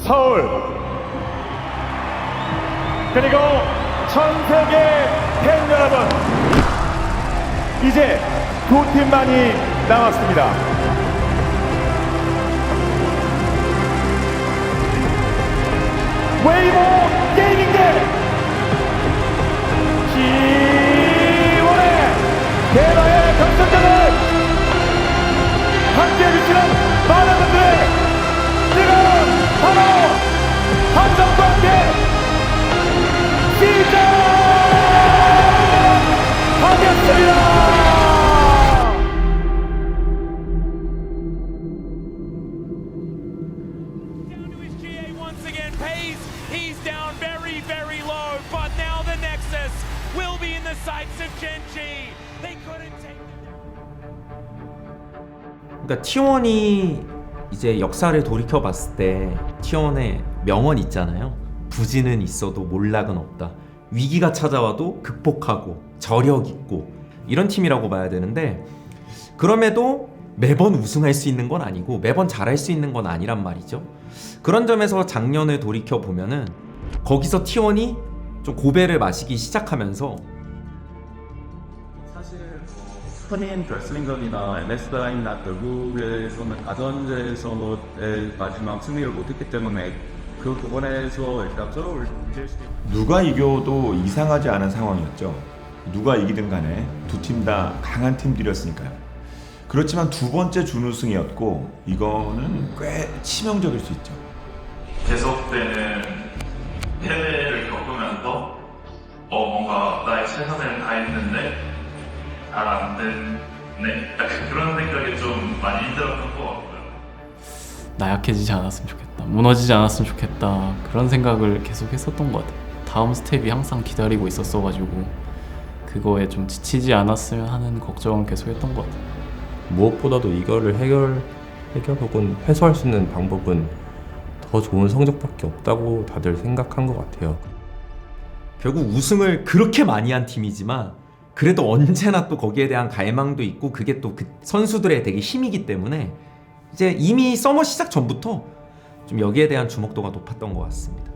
서울, 그리고 전 세계 팬 여러분, 이제 두 팀만이 남았습니다. 웨이보 게이밍 대 T1의 대화의 결승전을 함께 해주시는 많은 분들의 지금 바로 함성과 함께 시작하겠습니다. He's down very, very low, but now the Nexus will be in the sights of Gen.G. They couldn't take 그러니까 T1이 이제 역사를 돌이켜 봤을 때 T1의 명언 있잖아요. 부진은 있어도 몰락은 없다. 위기가 찾아와도 극복하고 저력 있고 이런 팀이라고 봐야 되는데, 그럼에도 매번 우승할 수 있는 건 아니고 매번 잘할 수 있는 건 아니란 말이죠. 그런 점에서 작년을 돌이켜 보면은 거기서 T1이 좀 고배를 마시기 시작하면서 사실 스프린 결승전이나 MS라인이나 결국에서는 가전제에서의 마지막 승리를 못했기 때문에 그 부분에서 일단 서로 문제일 수도 있고, 누가 이겨도 이상하지 않은 상황이었죠. 누가 이기든 간에 두 팀 다 강한 팀들이었으니까요. 그렇지만 두 번째 준우승이었고 이거는 꽤 치명적일 수 있죠. 계속되는 패배를 겪으면서 뭔가 나의 최선을 다했는데 잘 안 됐네? 약간 그런 생각이 좀 많이 들었던 것 같고요. 나약해지지 않았으면 좋겠다, 무너지지 않았으면 좋겠다, 그런 생각을 계속 했었던 것 같아요. 다음 스텝이 항상 기다리고 있었어가지고 그거에 좀 지치지 않았으면 하는 걱정은 계속 했던 것 같아요. 무엇보다도 이거를 해결 혹은 해소할 수 있는 방법은 더 좋은 성적밖에 없다고 다들 생각한 것 같아요. 결국 우승을 그렇게 많이 한 팀이지만 그래도 언제나 또 거기에 대한 갈망도 있고, 그게 또 그 선수들의 되게 힘이기 때문에 이제 이미 서머 시작 전부터 좀 여기에 대한 주목도가 높았던 것 같습니다.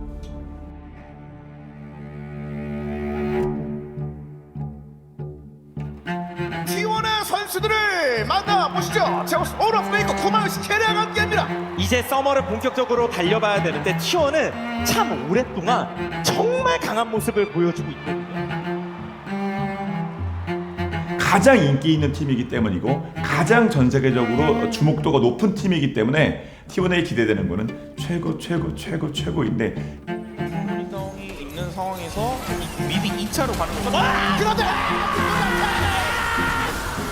T1의 선수들을 만나보시죠. 제우스 오너 페이커 쿠마요시 캐리아가 함께합니다. 이제 서머를 본격적으로 달려봐야 되는데 T1은 참 오랫동안 정말 강한 모습을 보여주고 있거든요. 가장 인기 있는 팀이기 때문이고 가장 전 세계적으로 주목도가 높은 팀이기 때문에 T1에 기대되는 거는 최고인데, 성이 있는 상황에서 미리 2차로 가는 거죠. 그런데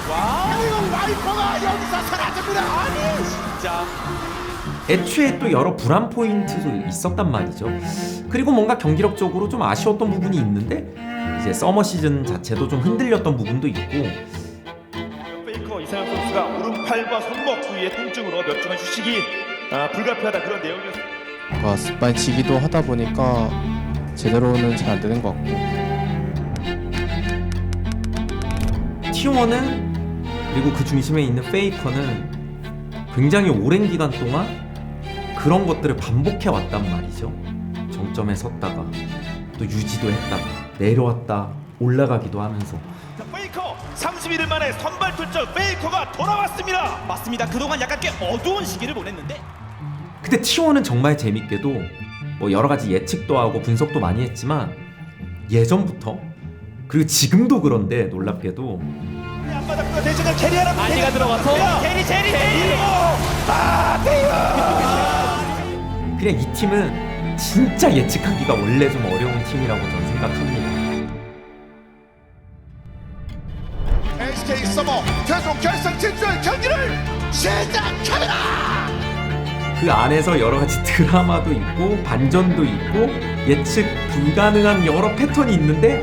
이거 와이퍼가 여기서 사라집니다. 아니 진짜. 애초에 또 여러 불안 포인트도 있었단 말이죠. 그리고 뭔가 경기력적으로 좀 아쉬웠던 부분이 있는데 이제 서머 시즌 자체도 좀 흔들렸던 부분도 있고, 페이커 이상현 선수가 오른팔과 손목 부위에 통증으로 몇 주간 휴식이 불가피하다, 그런 내용이었습니다. 많이 지기도 하다 보니까 제대로는 잘 안 되는 것 같고, T1은 그리고 그 중심에 있는 페이커는 굉장히 오랜 기간 동안 그런 것들을 반복해 왔단 말이죠. 정점에 섰다가 또 유지도 했다가 내려왔다 올라가기도 하면서. 페이커 31일 만에 선발 출전, 페이커가 돌아왔습니다. 맞습니다. 그동안 약간 꽤 어두운 시기를 보냈는데 근데 T1은 정말 재밌게도 뭐 여러 가지 예측도 하고 분석도 많이 했지만 예전부터, 그리고 지금도 그런데 놀랍게도 앞바닥 대전을 캐리하라. 아니가 들어가서 제리 그냥 이 팀은 진짜 예측하기가 원래 좀 어려운 팀이라고 저는 생각합니다. SK 서머 최종 결승 진출 경기를 시작합니다. 그 안에서 여러 가지 드라마도 있고 반전도 있고 예측 불가능한 여러 패턴이 있는데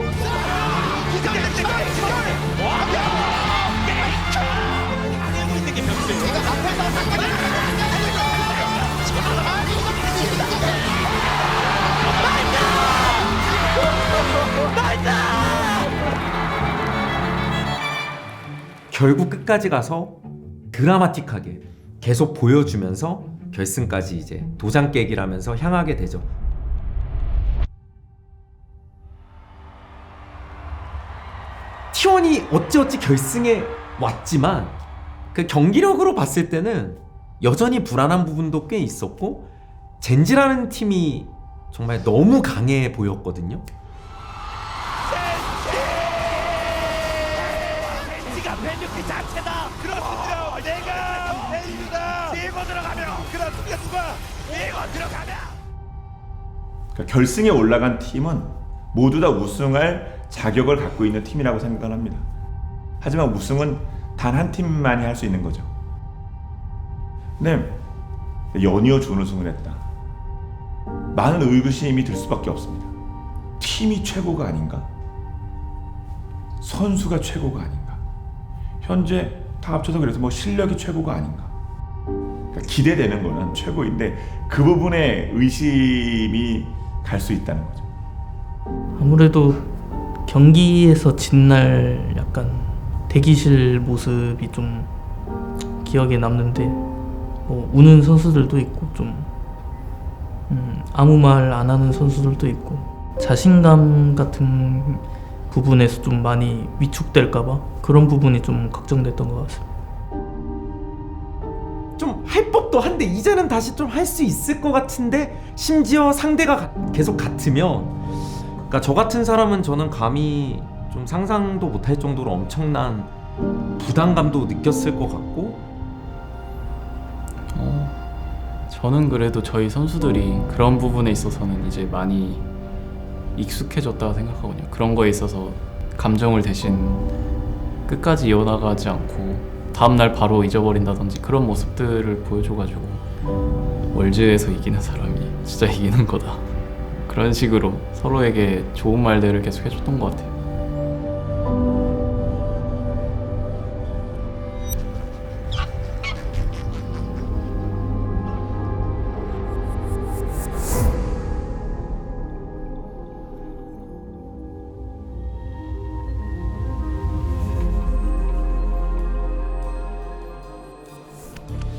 결국 끝까지 가서 드라마틱하게 계속 보여주면서 결승까지 이제 도장 깨기라면서 향하게 되죠. T1이 어찌어찌 결승에 왔지만 그 경기력으로 봤을 때는 여전히 불안한 부분도 꽤 있었고 젠지라는 팀이 정말 너무 강해 보였거든요. 젠지가 벤유키 자체다. 그렇습니다. 내가 벤유다. 밀고 들어가면 그렇습니다. 누가 밀고 들어가면. 그러니까 결승에 올라간 팀은 모두 다 우승할 자격을 갖고 있는 팀이라고 생각을 합니다. 하지만 우승은 단 한 팀만이 할 수 있는 거죠. 근데 연이어 준우승을 했다. 많은 의구심이 들 수밖에 없습니다. 팀이 최고가 아닌가? 선수가 최고가 아닌가? 현재 다 합쳐서 그래서 뭐 실력이 최고가 아닌가? 그러니까 기대되는 거는 최고인데 그 부분에 의심이 갈 수 있다는 거죠. 아무래도 경기에서 진 날 약간 대기실 모습이 좀 기억에 남는데 뭐 우는 선수들도 있고 좀 아무 말 안 하는 선수들도 있고 자신감 같은 부분에서 좀 많이 위축될까봐 그런 부분이 좀 걱정됐던 것 같습니다. 좀 할 법도 한데 이제는 다시 좀 할 수 있을 것 같은데 심지어 상대가 계속 같으면 그러니까 저 같은 사람은 저는 감히 좀 상상도 못할 정도로 엄청난 부담감도 느꼈을 것 같고 저는 그래도 저희 선수들이 그런 부분에 있어서는 이제 많이 익숙해졌다고 생각하거든요. 그런 거에 있어서 감정을 대신 끝까지 이어나가지 않고 다음날 바로 잊어버린다든지 그런 모습들을 보여줘가지고 월즈에서 이기는 사람이 진짜 이기는 거다. 그런 식으로 서로에게 좋은 말들을 계속 해줬던 것 같아요.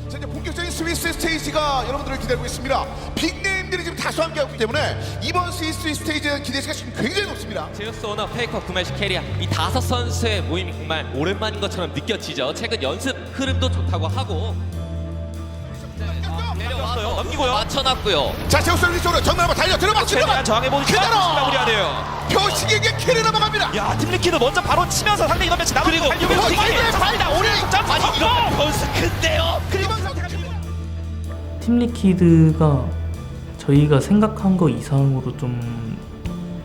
자, 이제 본격적인 스위스 스테이지가 여러분들을 기다리고 있습니다. 빅네임들이 지금 다수 함께하기 때문에 이번 스위스 스테이지의 기대치가 지금 굉장히 높습니다. 제우스 오너, 페이커, 구매시, 캐리아 이 5선수의 모임이 정말 오랜만인 것처럼 느껴지죠. 최근 연습 흐름도 좋다고 하고 내려와서 넘기고요. 맞춰놨고요. 자, 제우스를 위쪽으로 정면 한번 달려 들어맞습니다. 저항해보니까 그대로 마무리해야 돼요. 표식에게 캐리 넘어갑니다. 야, 팀리키도 먼저 바로 치면서 상대 이번 매치 그리고 나가고 오늘 아니 이거 변수 큰데요? 그리고 상태가 팀리키드가 저희가 생각한 거 이상으로 좀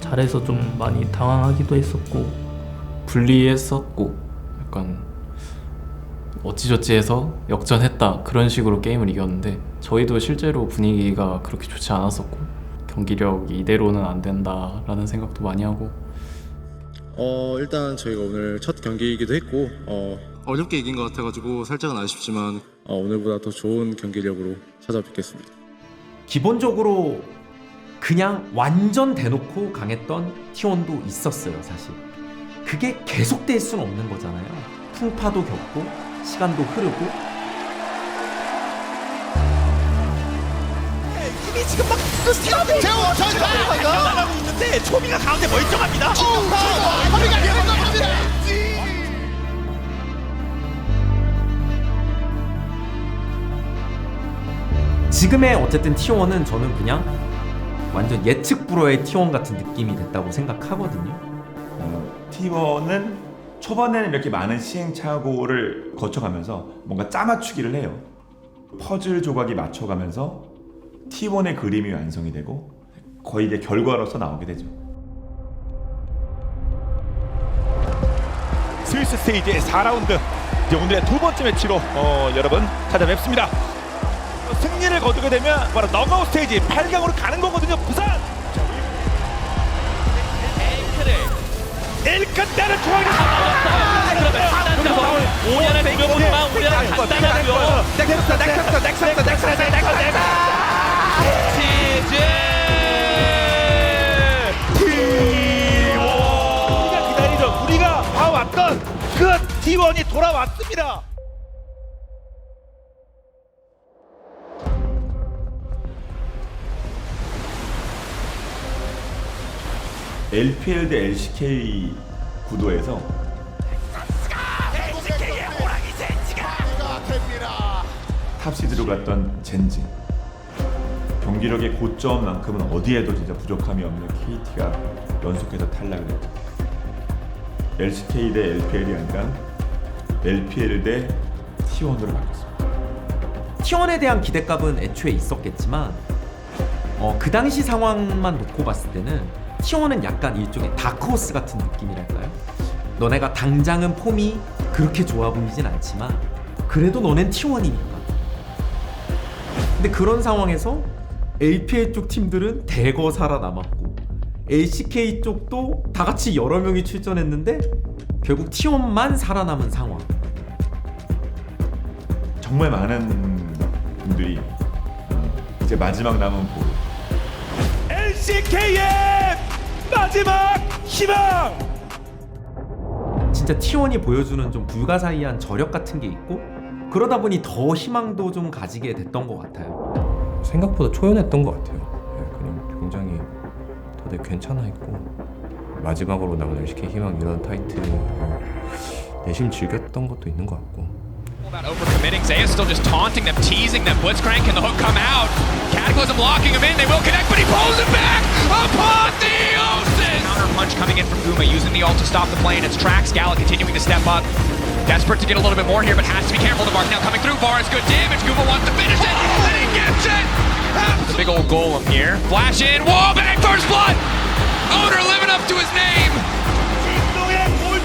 잘해서 좀 많이 당황하기도 했었고 불리했었고 약간 어찌저찌 해서 역전했다 그런 식으로 게임을 이겼는데 저희도 실제로 분위기가 그렇게 좋지 않았었고 경기력 이대로는 안 된다라는 생각도 많이 하고 일단 저희가 오늘 첫 경기이기도 했고 어렵게 이긴 것 같아가지고 살짝은 아쉽지만 오늘보다 더 좋은 경기력으로 찾아뵙겠습니다. 기본적으로 그냥 완전 대놓고 강했던 T1도 있었어요. 사실 그게 계속될 수는 없는 거잖아요. 풍파도 겪고 시간도 흐르고 이미 지금 막 스티어들 제우 전사 나가고 있는데 초비가 가운데 멀쩡합니다. 허리가 내려갑니다. 지금의 어쨌든 T1은 저는 그냥 완전 예측 불허의 T1 같은 느낌이 됐다고 생각하거든요. T1은 초반에는 이렇게 많은 시행착오를 거쳐가면서 뭔가 짜맞추기를 해요. 퍼즐 조각이 맞춰가면서 T1의 그림이 완성이 되고 거의 이게 결과로서 나오게 되죠. 스위스 스테이지의 4라운드 이제 오늘의 두 번째 매치로 여러분 찾아뵙습니다. 승리를 거두게 되면 바로 너가웃 스테이지 8강으로 가는 거거든요. 부산. 일끝내는 중앙이 그러면 하단적으로 5년의 백명분만 우리가 간단하고요. 우리가 기다리던 우리가 봐왔던 그 T1이 돌아왔습니다. LPL 대 LCK 구도에서 탑시드로 갔던 젠지, 경기력의 고점만큼은 어디에도 진짜 부족함이 없는 KT가 연속해서 탈락을 했죠. LCK 대 LPL이 아니라 LPL 대 T1으로 바뀌었습니다. T1에 대한 기대값은 애초에 있었겠지만 그 당시 상황만 놓고 봤을 때는 T1은 약간 일종의 다크호스 같은 느낌이랄까요? 너네가 당장은 폼이 그렇게 좋아 보이진 않지만 그래도 너넨 T1이니까. 근데 그런 상황에서 LPL 쪽 팀들은 대거 살아남았고 LCK 쪽도 다 같이 여러 명이 출전했는데 결국 T1만 살아남은 상황. 정말 많은 분들이 이제 마지막 남은 볼 LCK의 마지막 희망! 진짜 T1이 보여주는 좀 불가사의한 저력 같은 게 있고 그러다 보니 더 희망도 좀 가지게 됐던 것 같아요. 생각보다 초연했던 것 같아요. 그냥 굉장히 다들 괜찮아 했고 마지막으로 남은 LCK 희망 이런 타이틀을 내심 즐겼던 것도 있는 것 같고. About overcommitting, Zaya still just taunting them, teasing them. Blitzcrank and the hook come out. Cataclysm locking him in. They will connect, but he pulls him back. Apotheosis! Counter punch coming in from Guma, using the ult to stop the play, and it's Trax. Gala continuing to step up. Desperate to get a little bit more here, but has to be careful. The mark now coming through. Var is good damage. Guma wants to finish it, and he gets it! The big old golem here. Flash in. Wall bang, first blood! Owner living up to his name!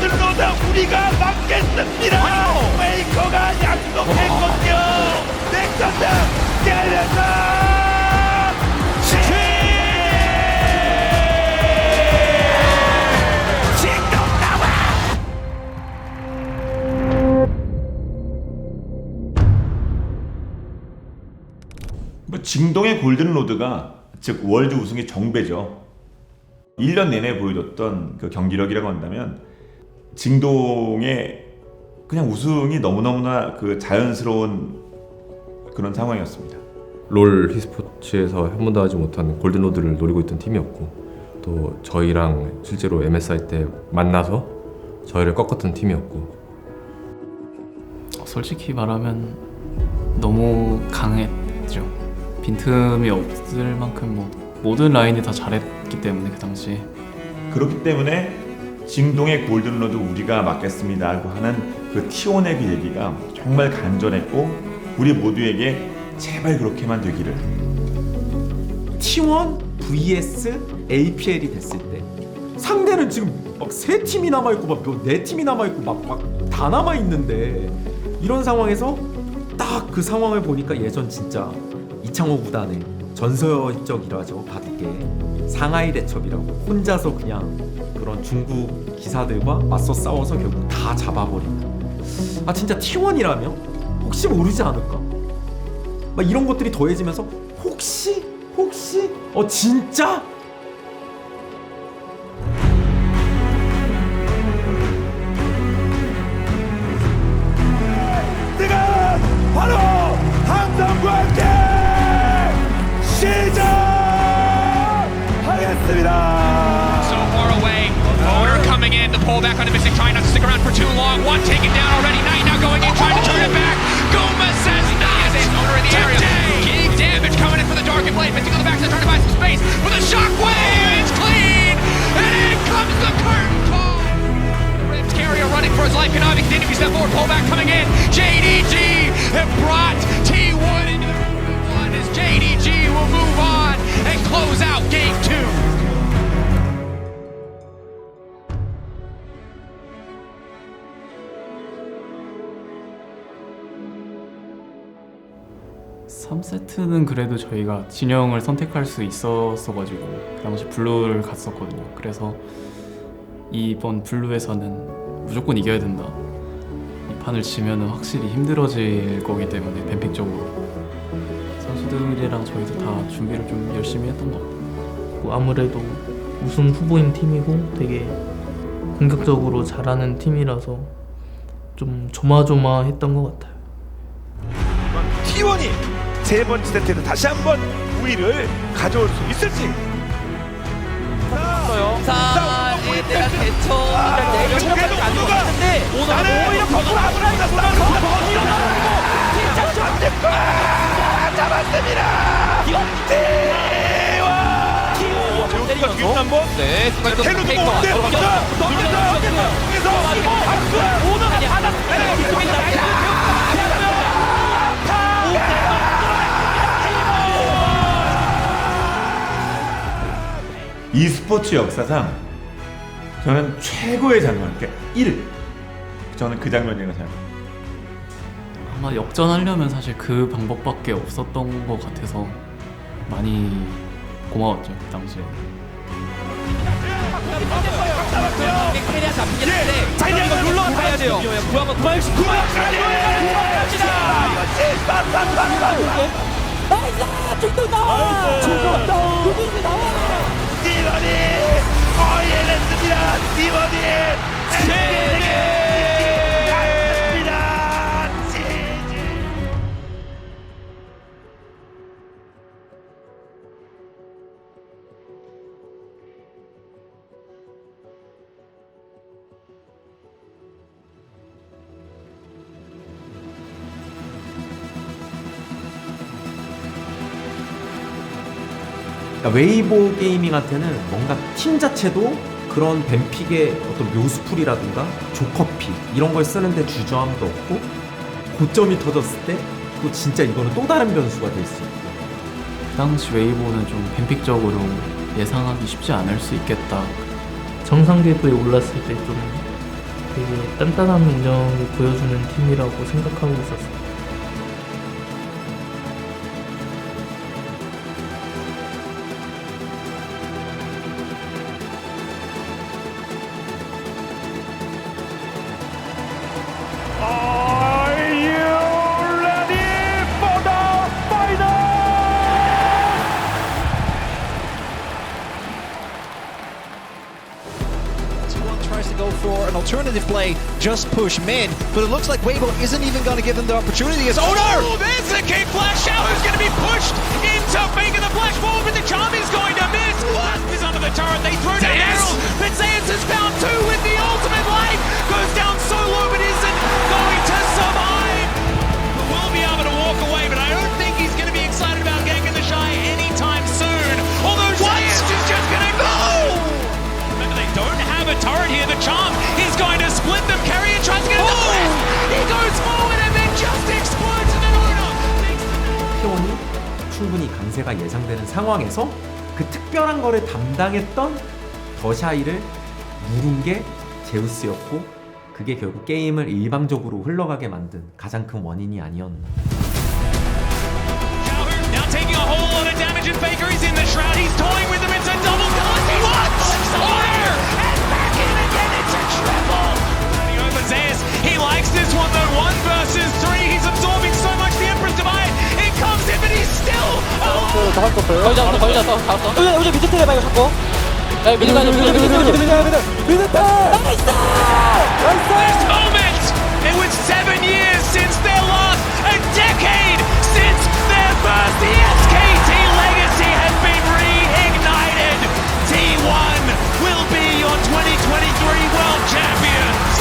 골든로드 우리가 막겠습니다. 메이커가 약속했거든요. 넥서스 때려서 징동 나와. 뭐 징동의 골든로드가 즉 월드 우승의 정배죠. 1년 내내 보여줬던 그 경기력이라고 한다면 징동의 그냥 우승이 너무너무나 그 자연스러운 그런 상황이었습니다. 롤 e스포츠에서 한 번도 하지 못한 골든로드를 노리고 있던 팀이었고 또 저희랑 실제로 MSI 때 만나서 저희를 꺾었던 팀이었고 솔직히 말하면 너무 강했죠. 빈틈이 없을 만큼 뭐 모든 라인이 다 잘했기 때문에 그 당시에. 그렇기 때문에 징동의 골든로드 우리가 맡겠습니다 하고 하는 그 T1의 그 얘기가 정말 간절했고 우리 모두에게 제발 그렇게만 되기를. T1 vs APL이 됐을 때 상대는 지금 막 3팀이 남아있고 막 4팀이 남아있고 막 다 남아있는데 이런 상황에서 딱 그 상황을 보니까 예전 진짜 이창호 구단의 전설적이라죠. 바둑계 상하이 대첩이라고 혼자서 그냥 그런 중국 기사들과 맞서 싸워서 결국 다 잡아버린다. 아 진짜 T1이라면 혹시 모르지 않을까? 막 이런 것들이 더해지면서 혹시 진짜? 지금 바로 함성과 함께 시작하겠습니다. So far away. Owner coming in. The pullback on the Mystic, trying not to stick around for too long. One taken down already. Knight now going in, trying to turn it back. Gomez says not. Owner in the area. Getting damage coming in for the Dark and Blade. Mystic on the backside, trying to buy some space. With a shockwave, it's clean. And in comes the curtain call. The Rams carrier running for his life. Kanavi continuing to step forward. Pullback coming in. JDG have brought T1 into the one as JDG will move on and close out game 2. 3세트는 그래도 저희가 진영을 선택할 수 있었어가지고 그 당시 블루를 갔었거든요. 그래서 이번 블루에서는 무조건 이겨야 된다. 이 판을 지면은 확실히 힘들어질 거기 때문에 뱀픽적으로 선수들이랑 저희도 다 준비를 좀 열심히 했던 것 같아요. 아무래도 우승 후보인 팀이고 되게 공격적으로 잘하는 팀이라서 좀 조마조마했던 것 같아요. T1이 세 번째 세트에서 다시 한번 우위를 가져올 수 있을지. 있어요. 사에 대한 대처를 내려놓은 안 좋았는데 오히려 거꾸로 아브라이가 잡았습니다. 여기가 뒤로 한 번. 네, 텔로도 먹는데 오너가 받았습니다. e스포츠 역사상 저는 최고의 장면, 그러니까 1. 저는 그 장면이라고 생각합니다. 아마 역전하려면 사실 그 방법밖에 없었던 것 같아서 많이 고마웠죠 그 당시에. 캐리아 잡히긴 했는데 자 이거 눌러 가야 돼요. 구하면 그러니까 웨이보 게이밍한테는 뭔가 팀 자체도 그런 뱀픽의 어떤 묘수풀이라든가 조커픽 이런 걸 쓰는데 주저함도 없고 고점이 터졌을 때 또 진짜 이거는 또 다른 변수가 될 수 있고 그 당시 웨이보는 좀 뱀픽적으로 예상하기 쉽지 않을 수 있겠다. 정상 궤도에 올랐을 때 좀 되게 단단한 운영을 보여주는 팀이라고 생각하고 있었어요. Are you ready for the final? T1 tries to go for an alternative play, just push mid, but it looks like Weibo isn't even going to give them the opportunity as Owner! Oh, there's the kick flash out. Who's going to be pushed into making the flash forward, but the charm is going to miss. Wasp is under the turret. They throw down Errol, but Zeus has found two with the ultimate life. Goes down so low, but isn't going to survive. Will be able to walk away, but I don't think he's going to be excited about ganking the Shy anytime soon. Although Zeus is just going to go. Remember, they don't have a turret here. The charm is going to split them. Carrier tries to get in the blast. He goes forward and then just explodes in an order. T1이 충분히 강세가 예상되는 상황에서 그 특별한 거를 담당했던 더샤이를 누른 게 제우스였고 그게 결국 게임을 일방적으로 흘러가게 만든 가장 큰 원인이 아니었나. Now taking a whole lot of damage and Faker is in the shroud. He's toying with him. It's a double guillotine. What? Fire! And back in again. It's a triple. Turning over Zeus. He likes this one though. 1 versus 3. He's absorbing so much. The Emperor's Divide. It comes in, but he's still alive. 거의 잡았어. 우리 미드 테레 봐요 자꾸. 미드 가야 돼. This moment. It was 7 years since their last. A decade since their first. The SKT legacy has been reignited. T1 will be your 2023 World Champions.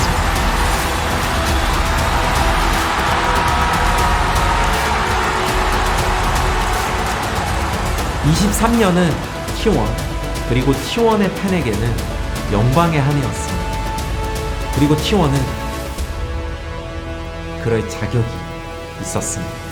(23년은) T1 그리고 T1의 팬에게는 영광의 한 해였습니다. 그리고 T1은 그럴 자격이 있었습니다.